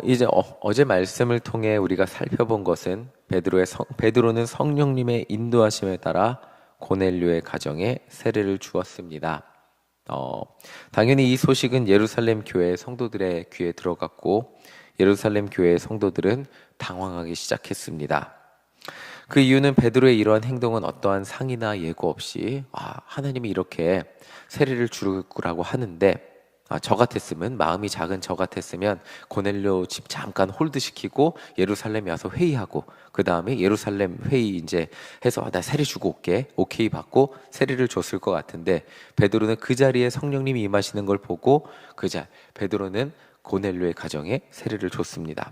이제 어제 말씀을 통해 우리가 살펴본 것은 베드로는 성령님의 인도하심에 따라 고넬료의 가정에 세례를 주었습니다. 당연히 이 소식은 예루살렘 교회 성도들의 귀에 들어갔고 예루살렘 교회의 성도들은 당황하기 시작했습니다. 그 이유는 베드로의 이러한 행동은 어떠한 상의나 예고 없이 하나님이 이렇게 세례를 주라고 하는데 저 같았으면, 마음이 작은 저 같았으면 고넬료 집 잠깐 홀드시키고 예루살렘에 와서 회의하고 그 다음에 예루살렘 회의 이제 해서 나 세례 주고 올게 오케이 받고 세례를 줬을 것 같은데, 베드로는 그 자리에 성령님이 임하시는 걸 보고 베드로는 고넬료의 가정에 세례를 줬습니다.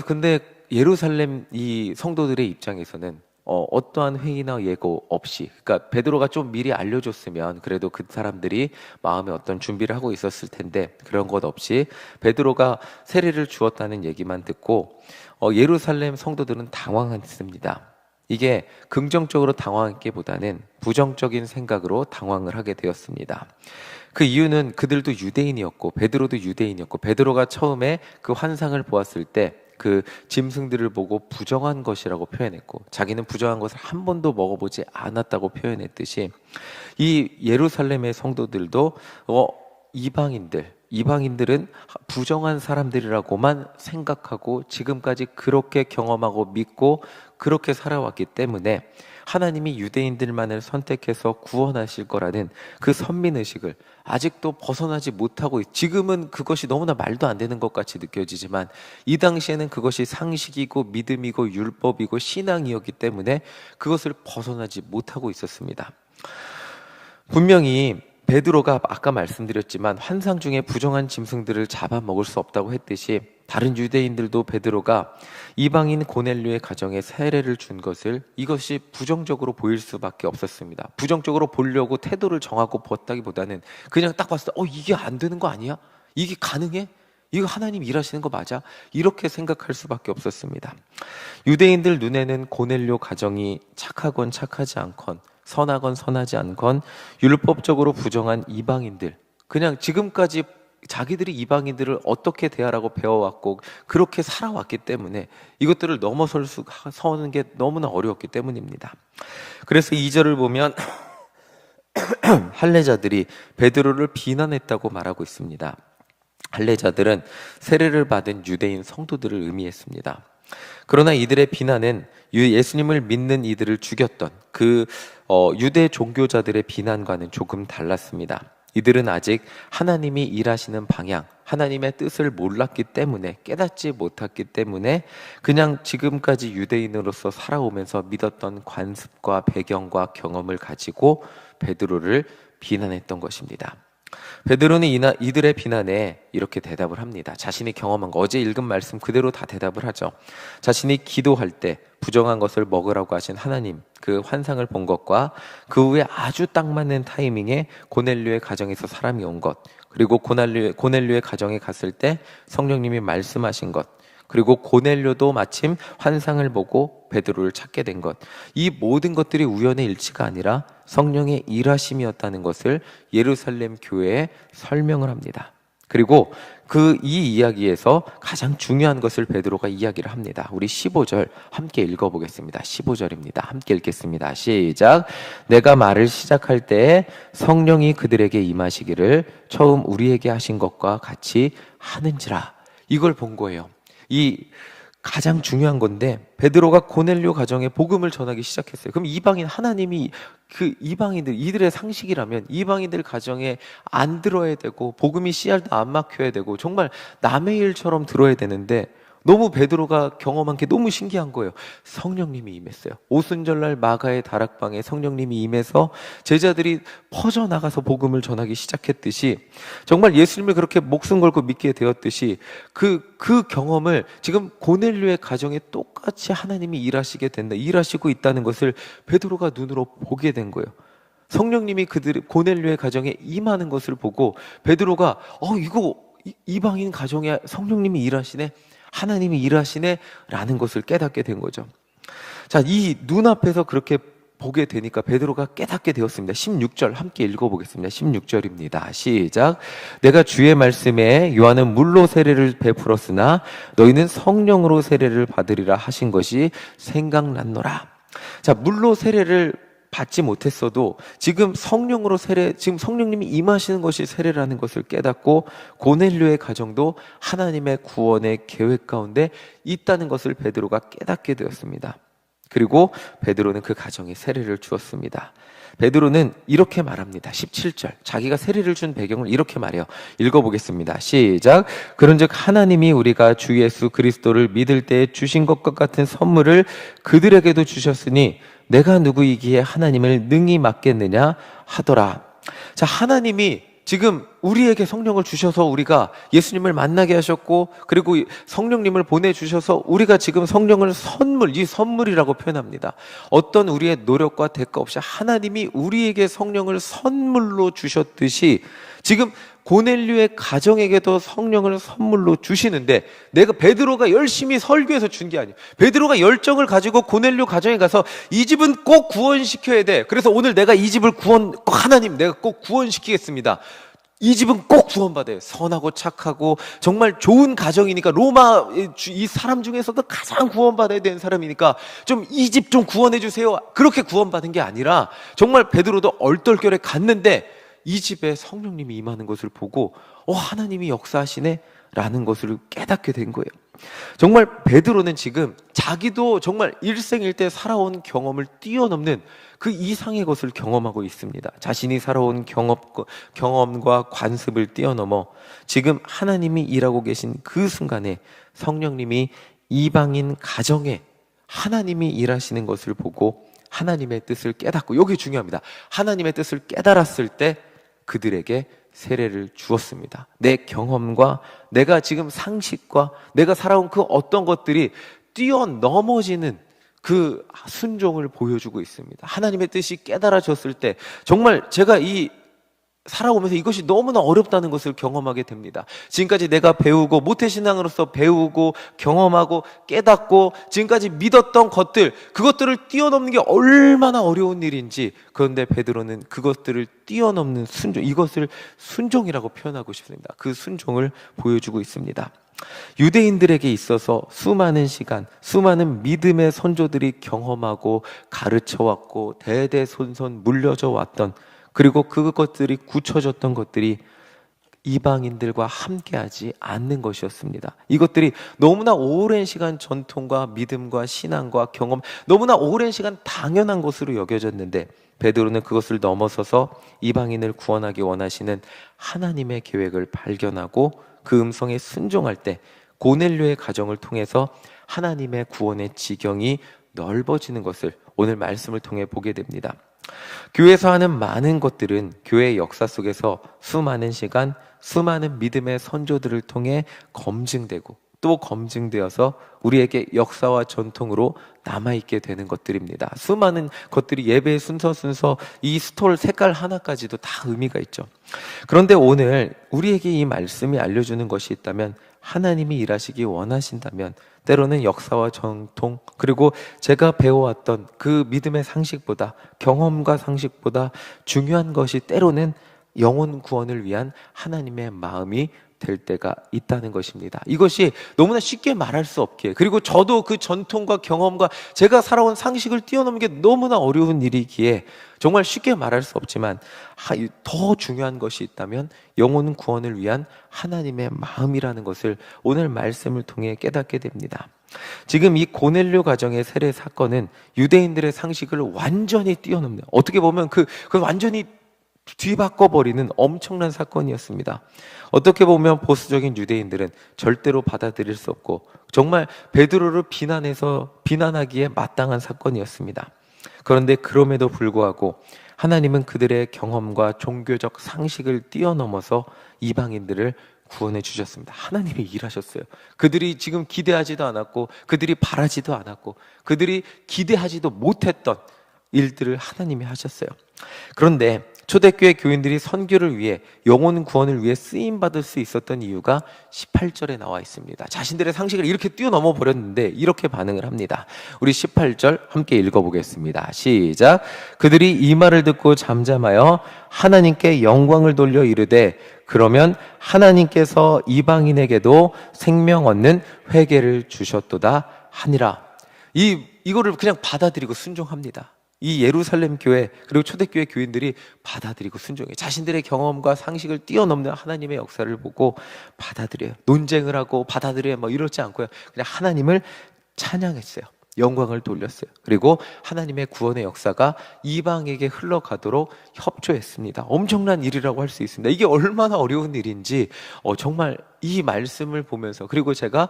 근데 예루살렘 이 성도들의 입장에서는 어떠한 회의나 예고 없이, 그러니까 베드로가 좀 미리 알려줬으면 그래도 그 사람들이 마음에 어떤 준비를 하고 있었을 텐데 그런 것 없이 베드로가 세례를 주었다는 얘기만 듣고 예루살렘 성도들은 당황했습니다. 이게 긍정적으로 당황했기보다는 부정적인 생각으로 당황을 하게 되었습니다. 그 이유는 그들도 유대인이었고 베드로도 유대인이었고, 베드로가 처음에 그 환상을 보았을 때 그 짐승들을 보고 부정한 것이라고 표현했고 자기는 부정한 것을 한 번도 먹어보지 않았다고 표현했듯이, 이 예루살렘의 성도들도 이방인들은 부정한 사람들이라고만 생각하고 지금까지 그렇게 경험하고 믿고 그렇게 살아왔기 때문에 하나님이 유대인들만을 선택해서 구원하실 거라는 그 선민의식을 아직도 벗어나지 못하고, 지금은 그것이 너무나 말도 안 되는 것 같이 느껴지지만 이 당시에는 그것이 상식이고 믿음이고 율법이고 신앙이었기 때문에 그것을 벗어나지 못하고 있었습니다. 분명히 베드로가 아까 말씀드렸지만 환상 중에 부정한 짐승들을 잡아먹을 수 없다고 했듯이, 다른 유대인들도 베드로가 이방인 고넬료의 가정에 세례를 준 이것이 부정적으로 보일 수밖에 없었습니다. 부정적으로 보려고 태도를 정하고 보았다기보다는 그냥 딱 봤을 때 이게 안 되는 거 아니야? 이게 가능해? 이거 하나님 일하시는 거 맞아? 이렇게 생각할 수밖에 없었습니다. 유대인들 눈에는 고넬료 가정이 착하건 착하지 않건, 선하건 선하지 않건 율법적으로 부정한 이방인들, 그냥 지금까지 자기들이 이방인들을 어떻게 대하라고 배워왔고 그렇게 살아왔기 때문에 이것들을 서는 게 너무나 어려웠기 때문입니다. 그래서 2절을 보면 할례자들이 베드로를 비난했다고 말하고 있습니다. 할례자들은 세례를 받은 유대인 성도들을 의미했습니다. 그러나 이들의 비난은 예수님을 믿는 이들을 죽였던 유대 종교자들의 비난과는 조금 달랐습니다. 이들은 아직 하나님이 일하시는 방향, 하나님의 뜻을 몰랐기 때문에, 깨닫지 못했기 때문에 그냥 지금까지 유대인으로서 살아오면서 믿었던 관습과 배경과 경험을 가지고 베드로를 비난했던 것입니다. 베드로는 이들의 비난에 이렇게 대답을 합니다. 자신이 경험한 거, 어제 읽은 말씀 그대로 다 대답을 하죠. 자신이 기도할 때 부정한 것을 먹으라고 하신 하나님, 그 환상을 본 것과 그 후에 아주 딱 맞는 타이밍에 고넬료의 가정에서 사람이 온 것, 그리고 고넬료의 가정에 갔을 때 성령님이 말씀하신 것, 그리고 고넬료도 마침 환상을 보고 베드로를 찾게 된 것, 이 모든 것들이 우연의 일치가 아니라 성령의 일하심이었다는 것을 예루살렘 교회에 설명을 합니다. 그리고 이 이야기에서 가장 중요한 것을 베드로가 이야기를 합니다. 우리 15절 함께 읽어보겠습니다. 15절입니다. 함께 읽겠습니다. 시작. 내가 말을 시작할 때에 성령이 그들에게 임하시기를 처음 우리에게 하신 것과 같이 하는지라. 이걸 본 거예요. 이 가장 중요한 건데, 베드로가 고넬료 가정에 복음을 전하기 시작했어요. 그럼 하나님이 이방인들, 이들의 상식이라면 이방인들 가정에 안 들어야 되고 복음이 씨알도 안 막혀야 되고 정말 남의 일처럼 들어야 되는데, 너무 베드로가 경험한 게 너무 신기한 거예요. 성령님이 임했어요. 오순절날 마가의 다락방에 성령님이 임해서 제자들이 퍼져나가서 복음을 전하기 시작했듯이, 정말 예수님을 그렇게 목숨 걸고 믿게 되었듯이 그 경험을 지금 고넬료의 가정에 똑같이 하나님이 일하시고 있다는 것을 베드로가 눈으로 보게 된 거예요. 성령님이 고넬료의 가정에 임하는 것을 보고 베드로가 이거 이방인 가정에 성령님이 일하시네, 하나님이 일하시네 라는 것을 깨닫게 된 거죠. 자, 이 눈앞에서 그렇게 보게 되니까 베드로가 깨닫게 되었습니다. 16절 함께 읽어보겠습니다. 16절입니다. 시작. 내가 주의 말씀에 요한은 물로 세례를 베풀었으나 너희는 성령으로 세례를 받으리라 하신 것이 생각났노라. 자, 물로 세례를 받지 못했어도 지금 성령으로 지금 성령님이 임하시는 것이 세례라는 것을 깨닫고 고넬료의 가정도 하나님의 구원의 계획 가운데 있다는 것을 베드로가 깨닫게 되었습니다. 그리고 베드로는 그 가정에 세례를 주었습니다. 베드로는 이렇게 말합니다. 17절. 자기가 세례를 준 배경을 이렇게 말해요. 읽어보겠습니다. 시작. 그런즉 하나님이 우리가 주 예수 그리스도를 믿을 때에 주신 것과 같은 선물을 그들에게도 주셨으니 내가 누구이기에 하나님을 능히 맡겠느냐 하더라. 자, 하나님이 지금 우리에게 성령을 주셔서 우리가 예수님을 만나게 하셨고, 그리고 성령님을 보내주셔서 우리가 지금 성령을 이 선물이라고 표현합니다. 어떤 우리의 노력과 대가 없이 하나님이 우리에게 성령을 선물로 주셨듯이 지금 고넬료의 가정에게도 성령을 선물로 주시는데, 내가 베드로가 열심히 설교해서 준 게 아니에요. 베드로가 열정을 가지고 고넬료 가정에 가서 이 집은 꼭 구원시켜야 돼. 그래서 오늘 내가 이 집을 하나님 내가 꼭 구원시키겠습니다. 이 집은 꼭 구원받아요. 선하고 착하고 정말 좋은 가정이니까, 로마 이 사람 중에서도 가장 구원받아야 되는 사람이니까 좀 이 집 좀 구원해 주세요. 그렇게 구원받은 게 아니라 정말 베드로도 얼떨결에 갔는데 이 집에 성령님이 임하는 것을 보고 하나님이 역사하시네 라는 것을 깨닫게 된 거예요. 정말 베드로는 지금 자기도 정말 일생일대 살아온 경험을 뛰어넘는 그 이상의 것을 경험하고 있습니다. 자신이 살아온 경험과 관습을 뛰어넘어 지금 하나님이 일하고 계신 그 순간에 성령님이 이방인 가정에 하나님이 일하시는 것을 보고 하나님의 뜻을 깨닫고, 여기 중요합니다. 하나님의 뜻을 깨달았을 때 그들에게 세례를 주었습니다. 내 경험과 내가 지금 상식과 내가 살아온 그 어떤 것들이 뛰어넘어지는 그 순종을 보여주고 있습니다. 하나님의 뜻이 깨달아졌을 때 정말 제가 살아오면서 이것이 너무나 어렵다는 것을 경험하게 됩니다. 지금까지 내가 배우고, 모태신앙으로서 배우고 경험하고 깨닫고 지금까지 믿었던 그것들을 뛰어넘는 게 얼마나 어려운 일인지, 그런데 베드로는 그것들을 뛰어넘는 순종, 이것을 순종이라고 표현하고 싶습니다. 그 순종을 보여주고 있습니다. 유대인들에게 있어서 수많은 시간, 수많은 믿음의 선조들이 경험하고 가르쳐왔고 대대손손 물려져 왔던, 그리고 그것들이 굳혀졌던 것들이 이방인들과 함께하지 않는 것이었습니다. 이것들이 너무나 오랜 시간 전통과 믿음과 신앙과 경험, 너무나 오랜 시간 당연한 것으로 여겨졌는데 베드로는 그것을 넘어서서 이방인을 구원하기 원하시는 하나님의 계획을 발견하고 그 음성에 순종할 때 고넬료의 가정을 통해서 하나님의 구원의 지경이 넓어지는 것을 오늘 말씀을 통해 보게 됩니다. 교회에서 하는 많은 것들은 교회의 역사 속에서 수많은 시간, 수많은 믿음의 선조들을 통해 검증되고 또 검증되어서 우리에게 역사와 전통으로 남아있게 되는 것들입니다. 수많은 것들이 예배의 순서 이 스톨 색깔 하나까지도 다 의미가 있죠. 그런데 오늘 우리에게 이 말씀이 알려주는 것이 있다면, 하나님이 일하시기 원하신다면 때로는 역사와 전통, 그리고 제가 배워왔던 그 믿음의 상식보다, 경험과 상식보다 중요한 것이 때로는 영혼 구원을 위한 하나님의 마음이 될 때가 있다는 것입니다. 이것이 너무나 쉽게 말할 수 없기에, 그리고 저도 그 전통과 경험과 제가 살아온 상식을 뛰어넘는 게 너무나 어려운 일이기에 정말 쉽게 말할 수 없지만, 더 중요한 것이 있다면 영혼 구원을 위한 하나님의 마음이라는 것을 오늘 말씀을 통해 깨닫게 됩니다. 지금 이 고넬료 가정의 세례 사건은 유대인들의 상식을 완전히 뛰어넘는, 어떻게 보면 그 완전히 뒤바꿔버리는 엄청난 사건이었습니다. 어떻게 보면 보수적인 유대인들은 절대로 받아들일 수 없고 정말 베드로를 비난하기에 마땅한 사건이었습니다. 그런데 그럼에도 불구하고 하나님은 그들의 경험과 종교적 상식을 뛰어넘어서 이방인들을 구원해 주셨습니다. 하나님이 일하셨어요. 그들이 지금 기대하지도 않았고, 그들이 바라지도 않았고, 그들이 기대하지도 못했던 일들을 하나님이 하셨어요. 그런데 초대교회 교인들이 선교를 위해, 영혼 구원을 위해 쓰임받을 수 있었던 이유가 18절에 나와 있습니다. 자신들의 상식을 이렇게 뛰어넘어 버렸는데 이렇게 반응을 합니다. 우리 18절 함께 읽어보겠습니다. 시작. 그들이 이 말을 듣고 잠잠하여 하나님께 영광을 돌려 이르되 그러면 하나님께서 이방인에게도 생명 얻는 회개를 주셨도다 하니라. 이거를 그냥 받아들이고 순종합니다. 이 예루살렘 교회 그리고 초대교회 교인들이 받아들이고 순종해요. 자신들의 경험과 상식을 뛰어넘는 하나님의 역사를 보고 받아들여요. 논쟁을 하고 받아들여요. 뭐 이러지 않고요. 그냥 하나님을 찬양했어요. 영광을 돌렸어요. 그리고 하나님의 구원의 역사가 이방에게 흘러가도록 협조했습니다. 엄청난 일이라고 할 수 있습니다. 이게 얼마나 어려운 일인지 정말 이 말씀을 보면서, 그리고 제가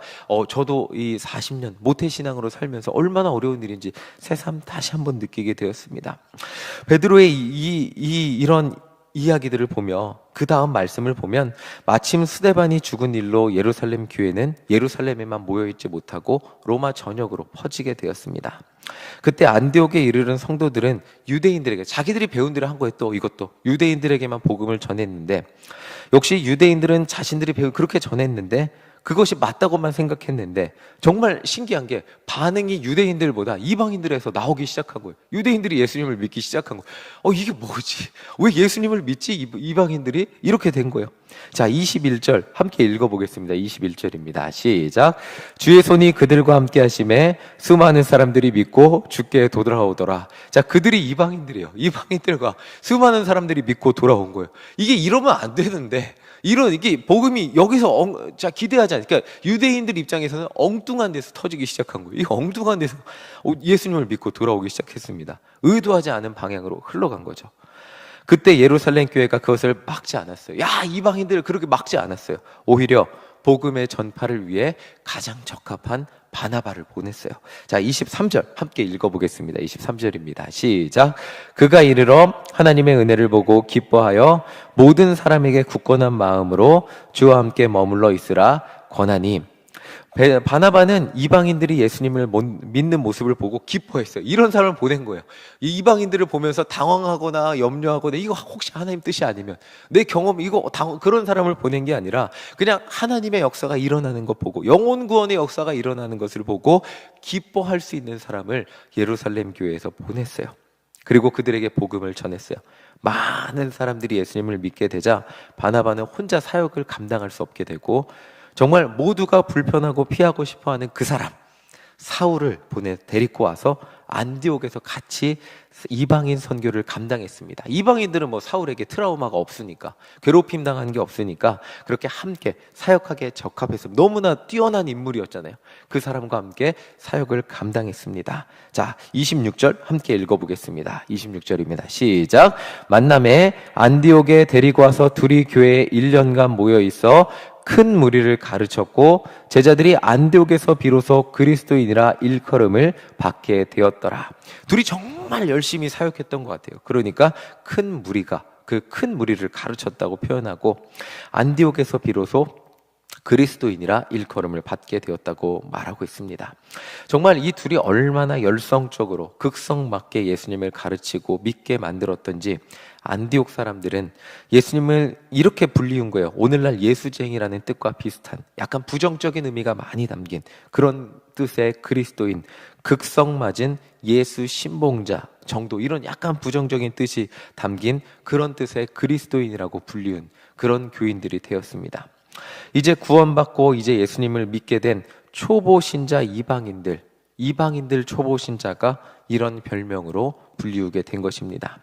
저도 이 40년 모태신앙으로 살면서 얼마나 어려운 일인지 새삼 다시 한번 느끼게 되었습니다. 베드로의 이런 이야기들을 보며 그 다음 말씀을 보면 마침 스데반이 죽은 일로 예루살렘 교회는 예루살렘에만 모여있지 못하고 로마 전역으로 퍼지게 되었습니다. 그때 안디옥에 이르는 성도들은 유대인들에게 자기들이 배운 대로 한 거예요. 또 이것도 유대인들에게만 복음을 전했는데, 역시 유대인들은 자신들이 배운 그렇게 전했는데 그것이 맞다고만 생각했는데, 정말 신기한 게 반응이 유대인들보다 이방인들에서 나오기 시작하고요. 유대인들이 예수님을 믿기 시작한 거예요. 이게 뭐지? 왜 예수님을 믿지? 이방인들이? 이렇게 된 거예요. 자, 21절 함께 읽어보겠습니다. 21절입니다. 시작. 주의 손이 그들과 함께 하심에 수많은 사람들이 믿고 주께 돌아오더라. 자, 그들이 이방인들이에요. 이방인들과 수많은 사람들이 믿고 돌아온 거예요. 이게 이러면 안 되는데, 이게 복음이 여기서 기대하지 않으니까, 그러니까 유대인들 입장에서는 엉뚱한 데서 터지기 시작한 거예요. 이 엉뚱한 데서 예수님을 믿고 돌아오기 시작했습니다. 의도하지 않은 방향으로 흘러간 거죠. 그때 예루살렘 교회가 그것을 막지 않았어요. 이방인들을 그렇게 막지 않았어요. 오히려 복음의 전파를 위해 가장 적합한 바나바를 보냈어요. 자, 23절 함께 읽어보겠습니다. 23절입니다. 시작. 그가 이르러 하나님의 은혜를 보고 기뻐하여 모든 사람에게 굳건한 마음으로 주와 함께 머물러 있으라 권하니. 바나바는 이방인들이 예수님을 믿는 모습을 보고 기뻐했어요. 이런 사람을 보낸 거예요. 이 이방인들을 보면서 당황하거나 염려하거나 이거 혹시 하나님 뜻이 아니면 내 경험 그런 사람을 보낸 게 아니라 그냥 하나님의 역사가 일어나는 것 보고, 영혼 구원의 역사가 일어나는 것을 보고 기뻐할 수 있는 사람을 예루살렘 교회에서 보냈어요. 그리고 그들에게 복음을 전했어요. 많은 사람들이 예수님을 믿게 되자 바나바는 혼자 사역을 감당할 수 없게 되고, 정말 모두가 불편하고 피하고 싶어하는 그 사람 사울을 데리고 와서 안디옥에서 같이 이방인 선교를 감당했습니다. 이방인들은 사울에게 트라우마가 없으니까, 괴롭힘 당한 게 없으니까 그렇게 함께 사역하기에 적합해서 너무나 뛰어난 인물이었잖아요. 그 사람과 함께 사역을 감당했습니다. 자, 26절 함께 읽어보겠습니다. 26절입니다. 시작. 만남에 안디옥에 데리고 와서 둘이 교회에 1년간 모여 있어 큰 무리를 가르쳤고 제자들이 안디옥에서 비로소 그리스도인이라 일컬음을 받게 되었더라. 둘이 정말 열심히 사역했던 것 같아요. 그러니까 큰 무리가 그 큰 무리를 가르쳤다고 표현하고 안디옥에서 비로소 그리스도인이라 일컬음을 받게 되었다고 말하고 있습니다. 정말 이 둘이 얼마나 열성적으로 극성맞게 예수님을 가르치고 믿게 만들었던지 안디옥 사람들은 예수님을 이렇게 불리운 거예요. 오늘날 예수쟁이라는 뜻과 비슷한 약간 부정적인 의미가 많이 담긴 그런 뜻의 그리스도인, 극성맞은 예수 신봉자 정도, 이런 약간 부정적인 뜻이 담긴 그런 뜻의 그리스도인이라고 불리운 그런 교인들이 되었습니다. 이제 구원받고 이제 예수님을 믿게 된 초보 신자 이방인들 초보 신자가 이런 별명으로 불리우게 된 것입니다.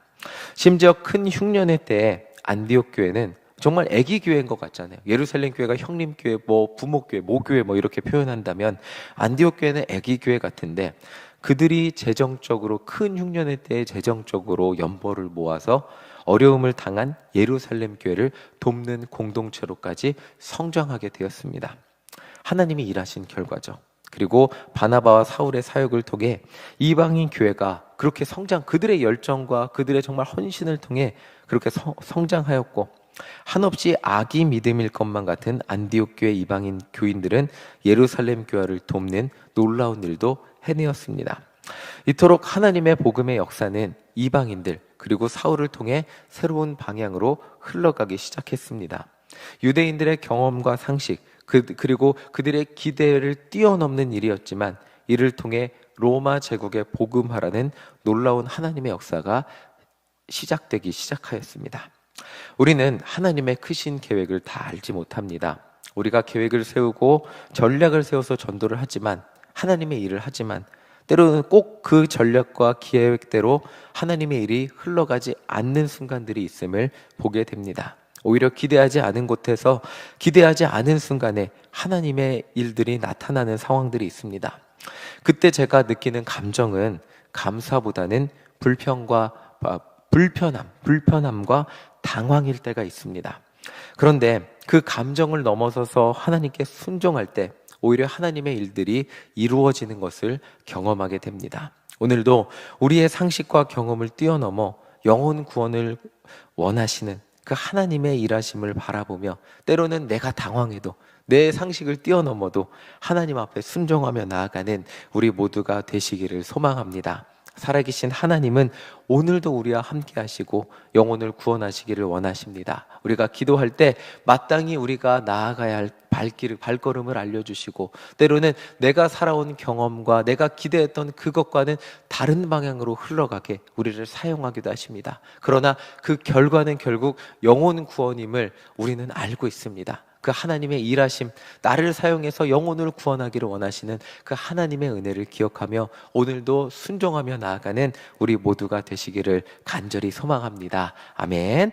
심지어 큰 흉년의 때에 안디옥 교회는 정말 애기 교회인 것 같잖아요. 예루살렘 교회가 형님 교회, 부모 교회, 모교회 이렇게 표현한다면 안디옥 교회는 애기 교회 같은데, 그들이 재정적으로 큰 흉년의 때에 재정적으로 연보를 모아서 어려움을 당한 예루살렘 교회를 돕는 공동체로까지 성장하게 되었습니다. 하나님이 일하신 결과죠. 그리고 바나바와 사울의 사역을 통해 이방인 교회가 그렇게 그들의 열정과 그들의 정말 헌신을 통해 그렇게 성장하였고, 한없이 악이 믿음일 것만 같은 안디옥 교회 이방인 교인들은 예루살렘 교회를 돕는 놀라운 일도 해내었습니다. 이토록 하나님의 복음의 역사는 이방인들, 그리고 사울을 통해 새로운 방향으로 흘러가기 시작했습니다. 유대인들의 경험과 상식, 그리고 그들의 기대를 뛰어넘는 일이었지만 이를 통해 로마 제국의 복음화라는 놀라운 하나님의 역사가 시작되기 시작하였습니다. 우리는 하나님의 크신 계획을 다 알지 못합니다. 우리가 계획을 세우고 전략을 세워서 전도를 하지만, 하나님의 일을 하지만 때로는 꼭 그 전략과 계획대로 하나님의 일이 흘러가지 않는 순간들이 있음을 보게 됩니다. 오히려 기대하지 않은 곳에서, 기대하지 않은 순간에 하나님의 일들이 나타나는 상황들이 있습니다. 그때 제가 느끼는 감정은 감사보다는 불편함과 당황일 때가 있습니다. 그런데 그 감정을 넘어서서 하나님께 순종할 때 오히려 하나님의 일들이 이루어지는 것을 경험하게 됩니다. 오늘도 우리의 상식과 경험을 뛰어넘어 영혼 구원을 원하시는 그 하나님의 일하심을 바라보며, 때로는 내가 당황해도, 내 상식을 뛰어넘어도 하나님 앞에 순종하며 나아가는 우리 모두가 되시기를 소망합니다. 살아계신 하나님은 오늘도 우리와 함께 하시고 영혼을 구원하시기를 원하십니다. 우리가 기도할 때 마땅히 우리가 나아가야 할 발걸음을 알려주시고, 때로는 내가 살아온 경험과 내가 기대했던 그것과는 다른 방향으로 흘러가게 우리를 사용하기도 하십니다. 그러나 그 결과는 결국 영혼 구원임을 우리는 알고 있습니다. 그 하나님의 일하심, 나를 사용해서 영혼을 구원하기를 원하시는 그 하나님의 은혜를 기억하며 오늘도 순종하며 나아가는 우리 모두가 되시기를 간절히 소망합니다. 아멘.